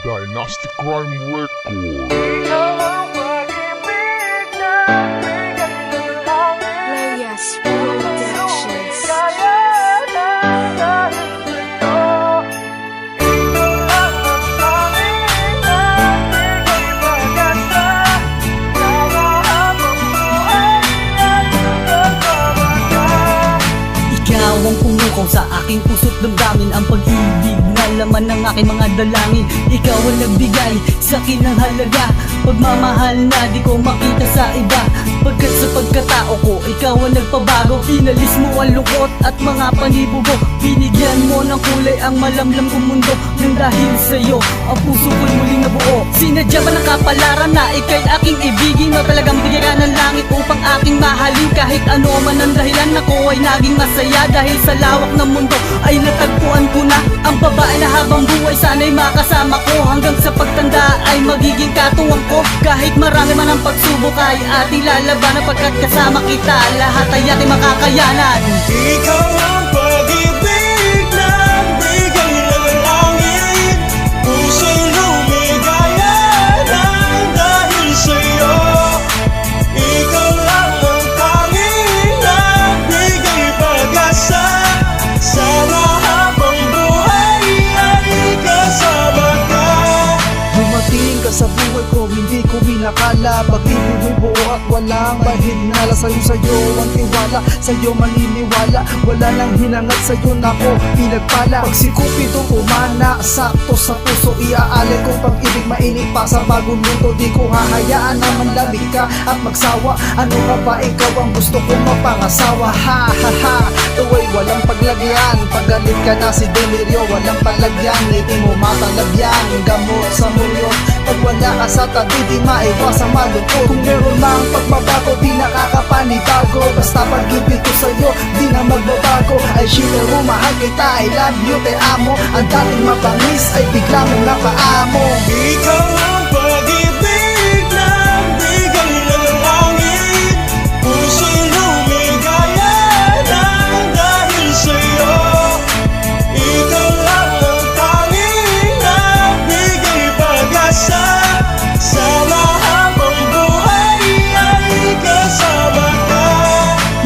Dynastic Crime Record. Playas Productions. Ikaw ang pumukaw sa aking puso't damdamin, ang pag-ibig na laman ng aking mga dalangin. Ikaw ang nagbigay sa akin ng halaga, pagmamahal na di ko makita sa iba. Pagkat sa pagkatao ko, ikaw ang nagpabago. Inalis mo ang lungkot at mga panibugo. Binigyan mo ng kulay ang malamlam kong mundo. Nang dahil sa'yo, ang puso ko'y muling nabuo. Sinadya ba ng kapalaran na ika'y aking ibigin, o talagang bigyan ka ng langit upang aking mahalin? Kahit ano man ang dahilan, ako ay naging masaya. Dahil sa lawak ng mundo ay natagpuan ko na ang babae na habang buhay sana'y makasama ko. Hanggang sa pagtanda ay magiging katuwang ko. Kahit marami man ang pagsubok ay ating lalabanan, pagkat kasama kita lahat ay ating makakayanan. Ikaw ang pag-ibig na bigay ng langit, puso'y lumigaya ng dahil sa'yo. Ikaw lang ang tanging na bigay pag-asa, sana habang buhay ay kasama ka. Dumating ka sa buhay ko, hindi ko pinakala. Pag-ibig mo'y buo at walang mahinala. Sa'yo ang tiwala, sa'yo maniniwala. Wala nang hinangat, sa'yo na ko pinagpala. Pagsikupin to umana, sakto sa puso. Iaalay kong pag-ibig, mainit pa sa bagong mundo. Di ko hahayaan na manlamig ka at magsawa. Ano ka ba, ikaw ang gusto kong mapangasawa. Ha ha ha, tuway walang paglagyan. Pagalit ka na si Delirio, walang palagyan. Ngiti mo matalabyan, gamot sa muryo. Pag wala ka sa tabi, di maiwasang malungkot. Kung meron mang pagbabago, di nakakapanibago. Basta pag-ibig ko sa'yo, di na magbabago. Ay shimero, mahal kita, I love you, te amo. Ang dating mapangis ay bigla mong napaamo. Ikaw ang pag-ibig na bigay ng langit, puso'y lumigaya ng dahil sa'yo. Ikaw lang ang tanging na bigay pag-asa, sana habang buhay ay kasama ka.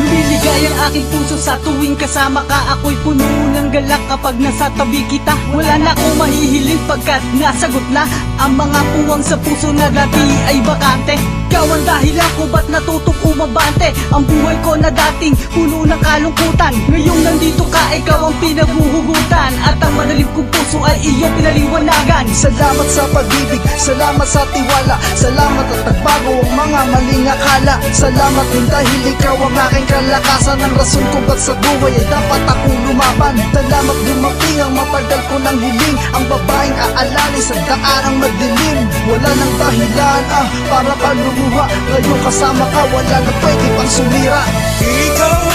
Lumiligay ang aking puso sa tuwing kasama ka. Ako'y puno ng galak kapag nasa tabi kita. Wala na akong mahihiling pagkat nasagot na ang mga puwang sa puso na dati ay bakante. Ikaw ang dahilan ko ba't natutong umabante. Ang buhay ko na dating puno ng kalungkutan, ngayong nandito ka, ikaw ang pinaghuhugutan. At ang madalim kong puso ay iyong pinaliwanagan. Salamat sa pag-ibig, salamat sa tiwala. Salamat at nagbago ang mga maling akala. Salamat din dahil ikaw ang aking kalakasan. Ang rason kung ba't sa buhay ay dapat akong lumaban. Salamat dumating ang matagal ko ng hiling, ang babaeng aalali sa daarang madilim. Wala nang dahilan para palumuha, ngayon kasama ka, wala na pwede pang sumira. Ikaw